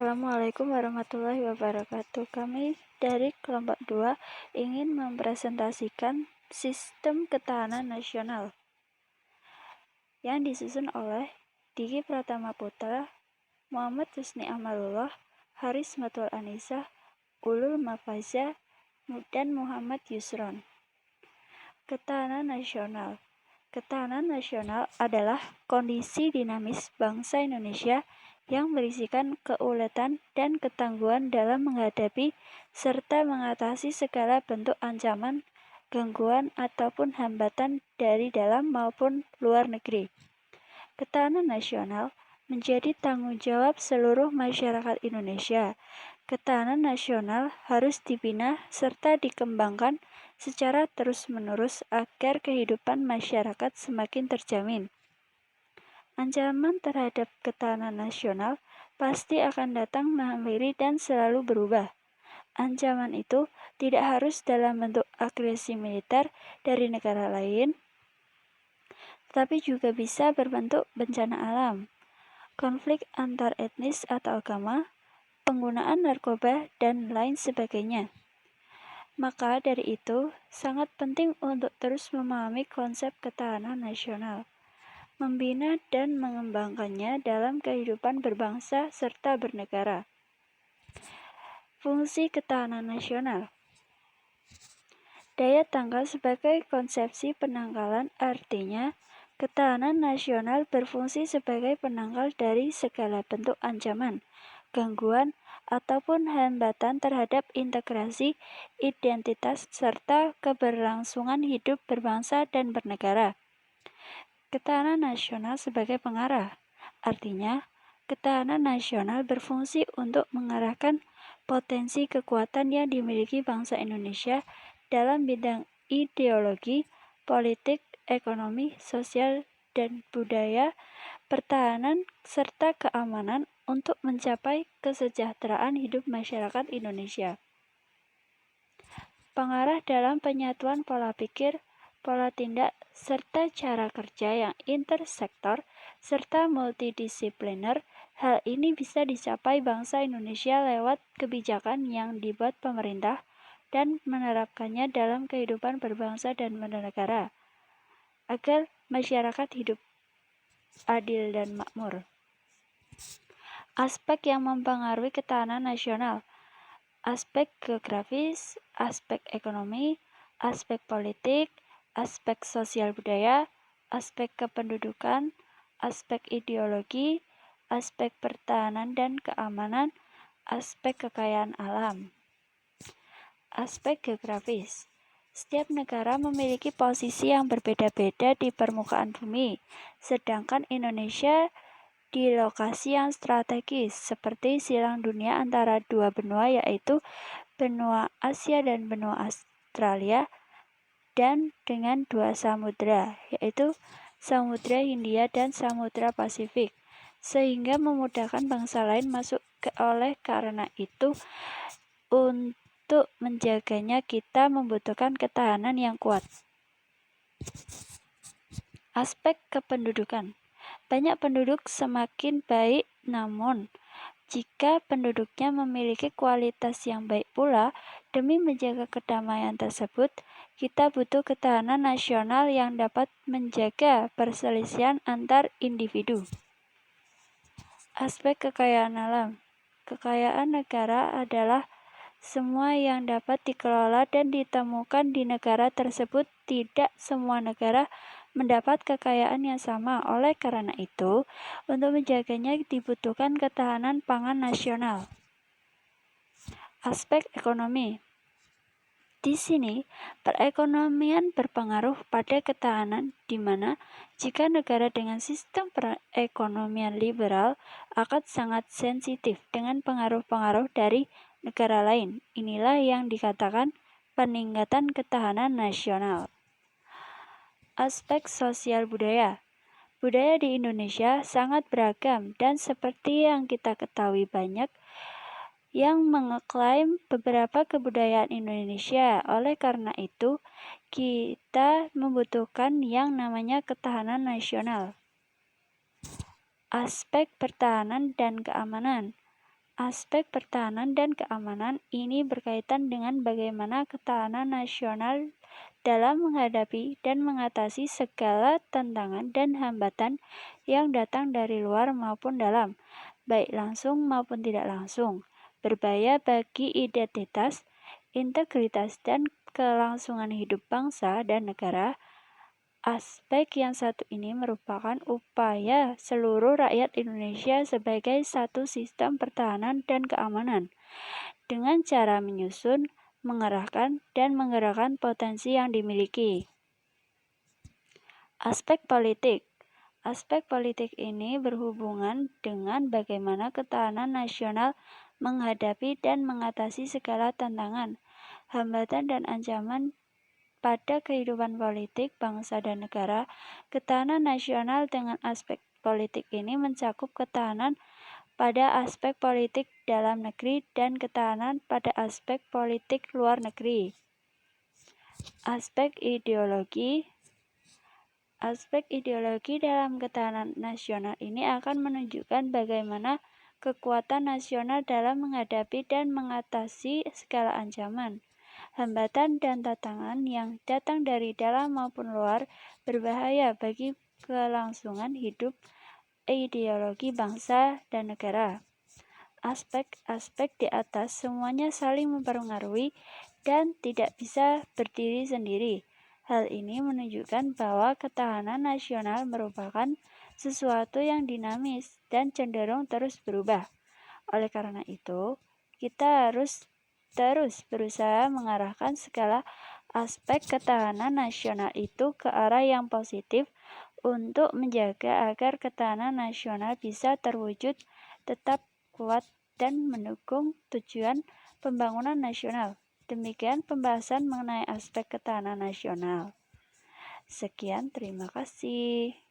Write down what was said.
Assalamualaikum warahmatullahi wabarakatuh. Kami dari kelompok 2 ingin mempresentasikan sistem ketahanan nasional yang disusun oleh Diki Pratama Putra, Muhammad Husni Amalullah, Haris Matul Anisa, Ulul Mafaza, dan Muhammad Yusron. Ketahanan nasional. Ketahanan nasional adalah kondisi dinamis bangsa Indonesia yang berisikan keuletan dan ketangguhan dalam menghadapi serta mengatasi segala bentuk ancaman, gangguan, ataupun hambatan dari dalam maupun luar negeri. Ketahanan nasional menjadi tanggung jawab seluruh masyarakat Indonesia. Ketahanan nasional harus dibina serta dikembangkan secara terus-menerus agar kehidupan masyarakat semakin terjamin. Ancaman terhadap ketahanan nasional pasti akan datang menghampiri dan selalu berubah. Ancaman itu tidak harus dalam bentuk agresi militer dari negara lain, tetapi juga bisa berbentuk bencana alam, konflik antar etnis atau agama, penggunaan narkoba, dan lain sebagainya. Maka dari itu, sangat penting untuk terus memahami konsep ketahanan nasional, membina dan mengembangkannya dalam kehidupan berbangsa serta bernegara. Fungsi ketahanan nasional. Daya tangkal sebagai konsepsi penangkalan, artinya ketahanan nasional berfungsi sebagai penangkal dari segala bentuk ancaman, gangguan, ataupun hambatan terhadap integrasi, identitas, serta keberlangsungan hidup berbangsa dan bernegara. Ketahanan nasional sebagai pengarah, artinya ketahanan nasional berfungsi untuk mengarahkan potensi kekuatan yang dimiliki bangsa Indonesia dalam bidang ideologi, politik, ekonomi, sosial, dan budaya, pertahanan, serta keamanan untuk mencapai kesejahteraan hidup masyarakat Indonesia. Pengarah dalam penyatuan pola pikir, pola tindak, serta cara kerja yang intersektor serta multidisipliner. Hal ini bisa dicapai bangsa Indonesia lewat kebijakan yang dibuat pemerintah dan menerapkannya dalam kehidupan berbangsa dan bernegara, agar masyarakat hidup adil dan makmur. Aspek yang mempengaruhi ketahanan nasional. Aspek geografis, aspek ekonomi, aspek politik, aspek sosial budaya, aspek kependudukan, aspek ideologi, aspek pertahanan dan keamanan, aspek kekayaan alam. Aspek geografis. Setiap negara memiliki posisi yang berbeda-beda di permukaan bumi, sedangkan Indonesia di lokasi yang strategis, seperti silang dunia antara dua benua, yaitu benua Asia dan benua Australia, dan dengan dua samudra, yaitu Samudra Hindia dan Samudra Pasifik, sehingga memudahkan bangsa lain masuk oleh karena itu, untuk menjaganya kita membutuhkan ketahanan yang kuat. Aspek kependudukan. Banyak penduduk semakin baik, namun jika penduduknya memiliki kualitas yang baik pula, demi menjaga kedamaian tersebut, kita butuh ketahanan nasional yang dapat menjaga perselisihan antar individu. Aspek kekayaan alam. Kekayaan negara adalah semua yang dapat dikelola dan ditemukan di negara tersebut. Tidak semua negara mendapat kekayaan yang sama. Oleh karena itu, untuk menjaganya dibutuhkan ketahanan pangan nasional. Aspek ekonomi. Di sini, perekonomian berpengaruh pada ketahanan, di mana jika negara dengan sistem perekonomian liberal akan sangat sensitif dengan pengaruh-pengaruh dari negara lain. Inilah yang dikatakan peningkatan ketahanan nasional. Aspek sosial budaya. Budaya di Indonesia sangat beragam dan seperti yang kita ketahui banyak yang mengeklaim beberapa kebudayaan Indonesia. Oleh karena itu, kita membutuhkan yang namanya ketahanan nasional. Aspek pertahanan dan keamanan. Aspek pertahanan dan keamanan ini berkaitan dengan bagaimana ketahanan nasional dalam menghadapi dan mengatasi segala tantangan dan hambatan yang datang dari luar maupun dalam, baik langsung maupun tidak langsung, berbahaya bagi identitas, integritas, dan kelangsungan hidup bangsa dan negara. Aspek yang satu ini merupakan upaya seluruh rakyat Indonesia sebagai satu sistem pertahanan dan keamanan, dengan cara menyusun, mengerahkan, dan menggerakkan potensi yang dimiliki. Aspek politik. Aspek politik ini berhubungan dengan bagaimana ketahanan nasional menghadapi dan mengatasi segala tantangan, hambatan, dan ancaman pada kehidupan politik bangsa dan negara. Ketahanan nasional dengan aspek politik ini mencakup ketahanan pada aspek politik dalam negeri dan ketahanan pada aspek politik luar negeri. Aspek ideologi. Aspek ideologi dalam ketahanan nasional ini akan menunjukkan bagaimana kekuatan nasional dalam menghadapi dan mengatasi segala ancaman, hambatan, dan tantangan yang datang dari dalam maupun luar, berbahaya bagi kelangsungan hidup ideologi bangsa dan negara. Aspek-aspek di atas semuanya saling mempengaruhi dan tidak bisa berdiri sendiri. Hal ini menunjukkan bahwa ketahanan nasional merupakan sesuatu yang dinamis dan cenderung terus berubah. Oleh karena itu, kita harus terus berusaha mengarahkan segala aspek ketahanan nasional itu ke arah yang positif untuk menjaga agar ketahanan nasional bisa terwujud, tetap kuat, dan mendukung tujuan pembangunan nasional. Demikian pembahasan mengenai aspek ketahanan nasional. Sekian, terima kasih.